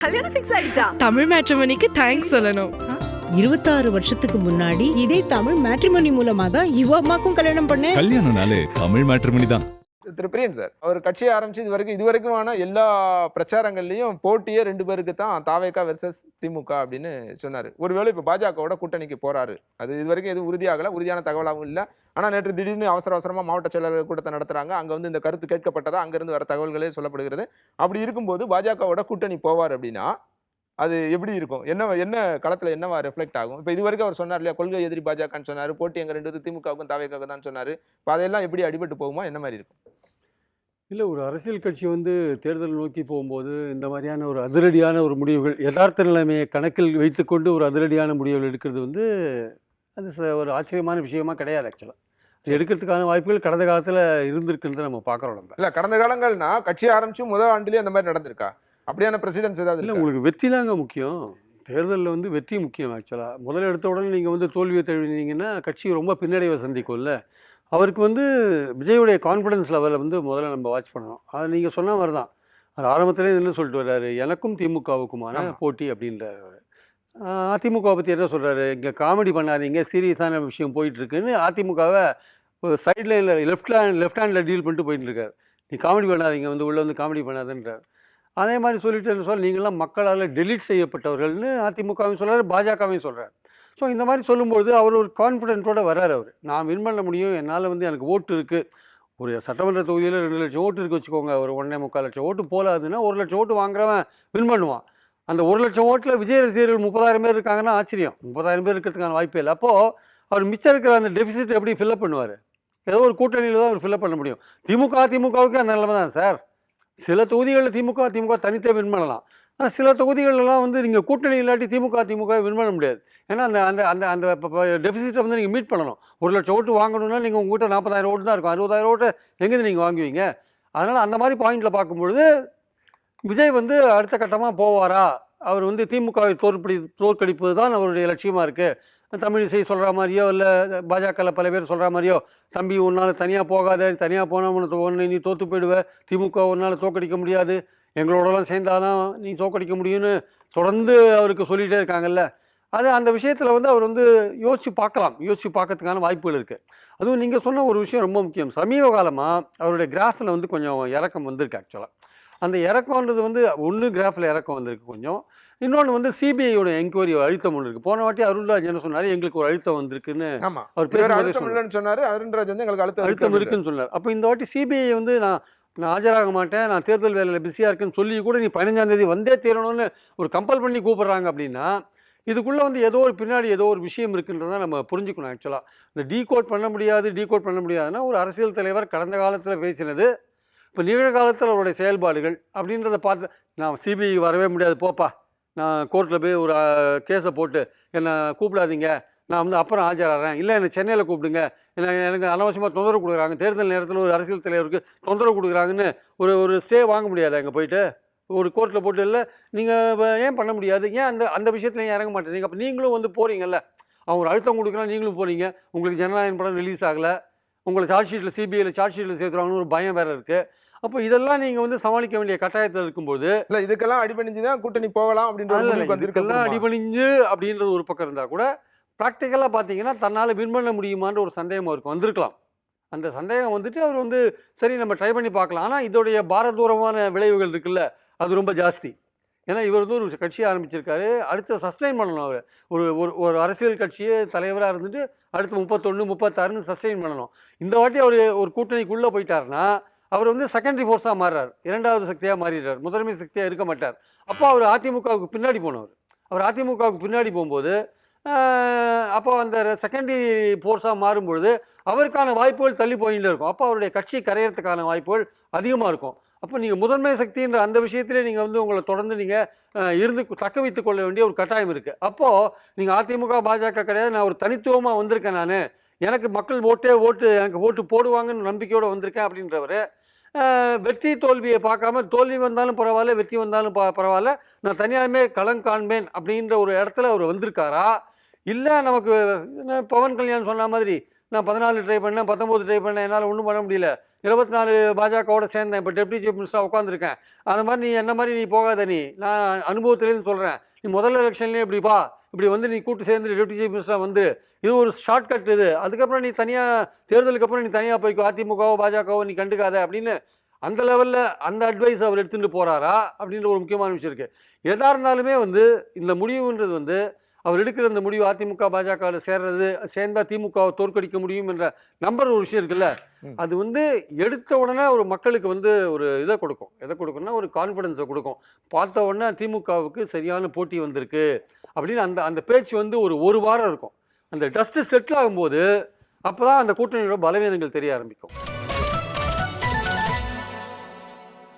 கல்யாணம் ஃபிக்ஸ் ஆயிடுச்சா? தமிழ் மேட்ரிமோனிக்கு தேங்க்ஸ் சொல்லணும். 26 வருஷத்துக்கு முன்னாடி இதே தமிழ் மேட்ரிமோனி மூலமா தான் இவ அம்மாக்கும் கல்யாணம் பண்ணேன். கல்யாணம்னாலே தமிழ் மேட்ரிமோனி தான். திரு பிரியன் சார் அவர் கட்சியை ஆரம்பிச்சு இதுவரைக்குமான எல்லா பிரச்சாரங்கள்லையும் போட்டியே 2 பேருக்கு தான், தாவேகா வெர்சஸ் திமுக அப்படின்னு சொன்னாரு. ஒருவேளை இப்ப பாஜகவோட கூட்டணிக்கு போறாரு, அது இதுவரைக்கும் எதுவும் உறுதியாகல, உறுதியான தகவலாகவும் இல்லை. ஆனா நேற்று திடீர்னு அவசரமா மாவட்ட செயலாளர் கூட்டத்தை நடத்துறாங்க. அங்க வந்து இந்த கருத்து கேட்கப்பட்டதா அங்கிருந்து வர தகவல்களே சொல்லப்படுகிறது. அப்படி இருக்கும்போது பாஜகவோட கூட்டணி போவார் அப்படின்னா அது எப்படி இருக்கும்? என்ன களத்துல என்னவா ரிஃப்ளெக்ட் ஆகும்? இப்ப இது வரைக்கும் அவர் சொன்னார் இல்லையா, கொள்கை எதிரி பாஜகன்னு சொன்னாரு, போட்டி எங்க 2 திமுகவுக்கும் தாவேகாவுக்கும் தான் சொன்னாரு. இப்போ அதெல்லாம் எப்படி அடிபட்டு போகுமா, என்ன மாதிரி இருக்கும்? இல்லை, ஒரு அரசியல் கட்சி வந்து தேர்தல் நோக்கி போகும்போது இந்த மாதிரியான ஒரு அதிரடியான ஒரு முடிவுகள், யதார்த்த நிலைமையை கணக்கில் வைத்துக்கொண்டு ஒரு அதிரடியான முடிவுகள் எடுக்கிறது வந்து அது ஒரு ஆச்சரியமான விஷயமா கிடையாது. ஆக்சுவலாக அது எடுக்கிறதுக்கான வாய்ப்புகள் கடந்த காலத்தில் இருந்திருக்குன்னு நம்ம பார்க்குறோம். நம்ம இல்லை, கடந்த காலங்கள்னா கட்சி ஆரம்பிச்சு முதல் ஆண்டுலேயே அந்த மாதிரி நடந்திருக்கா? அப்படியான பிரசிடென்ஸ் ஏதாவது இல்லை, உங்களுக்கு வெற்றி தாங்க முக்கியம். தேர்தலில் வந்து வெற்றி முக்கியம். ஆக்சுவலாக முதல்ல எடுத்த உடனே நீங்கள் வந்து தோல்வியை தழுவினீங்கன்னா கட்சி ரொம்ப பின்னடைவை சந்திக்கும்ல. அவருக்கு வந்து விஜயுடைய கான்ஃபிடன்ஸ் லெவலை வந்து முதல்ல நம்ம வாட்ச் பண்ணணும். அது நீங்கள் சொன்ன மாதிரி தான், அது ஆரம்பத்திலே என்ன சொல்லிட்டு வர்றாரு, எனக்கும் திமுகவுக்குமான போட்டி அப்படின்றாரு. அதிமுகவை பற்றி என்ன சொல்கிறாரு, இங்கே காமெடி பண்ணாதீங்க, சீரியஸான விஷயம் போயிட்டுருக்குன்னு அதிமுகவை சைட் லைனில் லெஃப்ட் ஹேண்டில் டீல் பண்ணிட்டு போயிட்டுருக்காரு. நீ காமெடி பண்ணாதீங்க, வந்து உள்ளே வந்து காமெடி பண்ணாதுன்றார். அதே மாதிரி சொல்லிட்டு என்ன சொல்ல, நீங்களாம் மக்களால் டெலீட் செய்யப்பட்டவர்கள்னு அதிமுகவையும் சொல்கிறார், பாஜகவையும் சொல்கிறார். ஸோ இந்த மாதிரி சொல்லும்போது அவர் ஒரு கான்ஃபிடென்ட்டோடு வர்றார். அவர் நான் வின் பண்ண முடியும், என்னால் வந்து எனக்கு ஓட்டு இருக்குது, ஒரு சட்டமன்ற தொகுதியில் 2 லட்சம் ஓட்டு இருக்குது வச்சுக்கோங்க, ஒரு 1.25 லட்சம் ஓட்டு போலாதுன்னா 1 லட்சம் ஓட்டு வாங்குறவன் வின் பண்ணுவான். அந்த 1 லட்சம் ஓட்டில் விஜய் ரசிகர்கள் 30,000 பேர் இருக்காங்கன்னா ஆச்சரியம். 30,000 பேர் இருக்கிறதுக்கான வாய்ப்பே இல்லை. அப்போது அவர் மிச்சம் இருக்கிற அந்த டெபிசிட் எப்படி ஃபில்அப் பண்ணுவார்? ஏதோ ஒரு கூட்டணியில் தான் அவர் ஃபில்அப் பண்ண முடியும். திமுகவுக்கு அந்த நிலைமை தான் சார். சில தொகுதிகளில் திமுக தனித்தே வின் பண்ணலாம். ஆனால் சில தொகுதிகளெல்லாம் வந்து நீங்கள் கூட்டணி இல்லாட்டி திமுக வின் பண்ண முடியாது. ஏன்னா அந்த அந்த அந்த அந்த டெபிசிட்டை வந்து நீங்கள் மீட் பண்ணணும். 1 லட்சம் ஓட்டு வாங்கணும்னா நீங்கள் உங்கள்கிட்ட 40,000 ஓட்டு தான் இருக்கும். 60,000 ஓட்டு எங்கேருந்து நீங்கள் வாங்குவீங்க? அதனால் அந்த மாதிரி பாயிண்டில் பார்க்கும்பொழுது விஜய் வந்து அடுத்த கட்டமாக போவாரா? அவர் வந்து திமுகவை தோற்கடிப்பது தான் அவருடைய லட்சியமாக இருக்குது. தமிழிசை சொல்கிற மாதிரியோ இல்லை பாஜகவில் பல பேர் சொல்கிற மாதிரியோ, தம்பி உன்னால் தனியாக போகாத, தனியாக போனால் ஒன்று நீ தோற்று போயிடுவ, திமுக உன்னால் தோற்கடிக்க முடியாது, எங்களோடலாம் சேர்ந்தாதான் நீ தோற்கடிக்க முடியும்னு தொடர்ந்து அவருக்கு சொல்லிகிட்டே இருக்காங்கல்ல. அது அந்த விஷயத்தில் வந்து அவர் வந்து யோசித்து பார்க்கறதுக்கான வாய்ப்புகள் இருக்குது. அதுவும் நீங்கள் சொன்ன ஒரு விஷயம் ரொம்ப முக்கியம். சமீப காலமாக அவருடைய கிராஃபில் வந்து கொஞ்சம் இறக்கம் வந்திருக்கு. ஆக்சுவலாக அந்த இறக்கம்ன்றது வந்து ஒன்று கிராஃபில் இறக்கம் வந்திருக்கு கொஞ்சம், இன்னொன்று வந்து சிபிஐயோட என்கொயரி அழுத்தம் ஒன்று இருக்குது. போன வாட்டி அருள்ராஜ் என்ன சொன்னார், எங்களுக்கு ஒரு அழுத்தம் வந்திருக்குன்னு அவர் பேசுகிறாரு. சொன்னார், அருண்ராஜ் வந்து எங்களுக்கு அழுத்தம் இருக்குன்னு சொன்னார். அப்போ இந்த வாட்டி சிபிஐ வந்து நான் ஆஜராக மாட்டேன், நான் தேர்தல் வேலையில் பிஸியாக இருக்கேன்னு சொல்லி கூட நீ 15ஆம் தேதி வந்தே தீரணும்னு ஒரு கம்பல் பண்ணி கூப்பிட்றாங்க. அப்படின்னா இதுக்குள்ளே வந்து ஏதோ ஒரு பின்னாடி ஏதோ ஒரு விஷயம் இருக்குன்றதை நம்ம புரிஞ்சுக்கணும். ஆக்சுவலாக இந்த டீகோட் பண்ண முடியாதுன்னா ஒரு அரசியல் தலைவர் கடந்த காலத்தில் பேசினது, இப்போ நிகழ்காலத்தில் அவருடைய செயல்பாடுகள் அப்படின்றத பார்த்து நான் சிபிஐ வரவே முடியாது போப்பா, நான் கோர்ட்டில் போய் ஒரு கேஸை போட்டு என்னை கூப்பிடாதீங்க, நான் வந்து அப்புறம் ஆஜராகிறேன், இல்லை என்னை சென்னையில் கூப்பிடுங்க, எனக்கு அனாவசியமாக தொந்தரவு கொடுக்குறாங்க, தேர்தல் நேரத்தில் ஒரு அரசியல் தலைவருக்கு தொந்தரவு கொடுக்குறாங்கன்னு ஒரு ஸ்டே வாங்க முடியாது அங்கே போயிட்டு ஒரு கோர்ட்டில் போட்டு. இல்லை நீங்கள் ஏன் பண்ண முடியாது, ஏன் அந்த விஷயத்தில் ஏன் இறங்க மாட்டேறீங்க? அப்போ நீங்களும் வந்து போகிறீங்கல்ல, அவங்க ஒரு அழுத்தம் கொடுக்குறாங்க, நீங்களும் போகிறீங்க, உங்களுக்கு ஜனநாயகம் படம் ரிலீஸ் ஆகலை, உங்களை சிபிஐயில் சார்ஜ் ஷீட்டில் சேர்த்துறாங்கன்னு ஒரு பயம் வேறு இருக்குது. அப்போ இதெல்லாம் நீங்கள் வந்து சமாளிக்க வேண்டிய கட்டாயத்தில் இருக்கும்போது இல்லை இதுக்கெல்லாம் அடிபணிஞ்சு தான் கூட்டணி போகலாம் இதுக்கெல்லாம் அடிபணிஞ்சு அப்படின்றது ஒரு பக்கம் இருந்தால் கூட ப்ராக்டிக்கலாக பார்த்தீங்கன்னா தன்னால் வின் பண்ண முடியுமான்ற ஒரு சந்தேகம் அவருக்கு வந்திருக்கலாம். அந்த சந்தேகம் வந்துட்டு அவர் வந்து சரி நம்ம ட்ரை பண்ணி பார்க்கலாம். ஆனால் இதோடைய பாரதூரமான விளைவுகள் இருக்குல்ல, அது ரொம்ப ஜாஸ்தி. ஏன்னா இவர் வந்து ஒரு கட்சியை ஆரம்பிச்சிருக்காரு, அடுத்து சஸ்டெயின் பண்ணணும். அவர் ஒரு அரசியல் கட்சியே தலைவராக இருந்துட்டு அடுத்து 31, 36ன்னு சஸ்டெயின் பண்ணணும். இந்த வாட்டி அவர் ஒரு கூட்டணிக்குள்ளே போயிட்டாருன்னா அவர் வந்து செகண்டரி ஃபோர்ஸாக மாறுறார், 2வது சக்தியாக மாறிடுறார், முதன்மை சக்தியாக இருக்க மாட்டார். அப்போ அவர் அதிமுகவுக்கு பின்னாடி போனவர். அவர் அதிமுகவுக்கு பின்னாடி போகும்போது அப்போ அந்த செகண்டரி ஃபோர்ஸாக மாறும்பொழுது அவருக்கான வாய்ப்புகள் தள்ளி போயிட்டு இருக்கும். அப்போ அவருடைய கட்சி கரையிறதுக்கான வாய்ப்புகள் அதிகமாக இருக்கும். அப்போ நீங்கள் முதன்மை சக்தின்ற அந்த விஷயத்திலே நீங்கள் வந்து உங்களை தொடர்ந்து நீங்கள் தக்க வைத்து கொள்ள வேண்டிய ஒரு கட்டாயம் இருக்குது. அப்போது நீங்கள் அதிமுக பாஜக கிடையாது, நான் ஒரு தனித்துவமாக வந்திருக்கேன், நான் எனக்கு மக்கள் எனக்கு ஓட்டு போடுவாங்கன்னு நம்பிக்கையோடு வந்திருக்கேன் அப்படின்றவர் வெற்றி தோல்வியை பார்க்காம, தோல்வி வந்தாலும் பரவாயில்ல, வெற்றி வந்தாலும் பரவாயில்ல, நான் தனியாகவே களம் காண்பேன் அப்படின்ற ஒரு இடத்துல அவர் வந்திருக்காரா? இல்லை நமக்கு பவன் கல்யாண் சொன்ன மாதிரி நான் 14 ட்ரை பண்ணேன், 19 ட்ரை பண்ணேன், என்னால் ஒன்றும் பண்ண முடியல, 24 பாஜகவோட சேர்ந்தேன், இப்போ டெப்டி சீஃப் மினிஸ்டராக உட்காந்துருக்கேன். அந்த மாதிரி நீ என்ன மாதிரி நீ போகாத, நான் அனுபவத்திலேருந்து சொல்கிறேன். நீ முதல் எலெக்ஷன்லேயே இப்படி வந்து நீ கூட்டு சேர்ந்து டெப்டி சீஃப் மினிஸ்டராக வந்து இது ஒரு ஷார்ட்கட் இது. அதுக்கப்புறம் நீ தனியாக தேர்தலுக்கு அப்புறம் நீ தனியாக போய்க்கோ, அதிமுகவோ பாஜகவோ நீ கண்டுக்காத அப்படின்னு அந்த லெவலில் அந்த அட்வைஸ் அவர் எடுத்துகிட்டு போகிறாரா அப்படின்ற ஒரு முக்கியமான விஷயம் இருக்குது. எதாக இருந்தாலுமே வந்து இந்த முடிவுன்றது வந்து அவர் எடுக்கிற அந்த முடிவு அதிமுக பாஜகவில் சேர்ந்தா திமுகவை தோற்கடிக்க முடியும் என்ற நம்பர் ஒரு விஷயம் இருக்குல்ல, அது வந்து எடுத்த உடனே ஒரு மக்களுக்கு வந்து ஒரு இதை கொடுக்கும். எதை கொடுக்கும்னா ஒரு கான்ஃபிடென்ஸை கொடுக்கும். பார்த்த உடனே திமுகவுக்கு சரியான போட்டி வந்திருக்கு அப்படின்னு அந்த பேச்சு வந்து ஒரு வாரம் இருக்கும். அந்த டஸ்ட்டு செட்டில் ஆகும்போது அப்போ தான் அந்த கூட்டணியோட பலவீனங்கள் தெரிய ஆரம்பிக்கும்.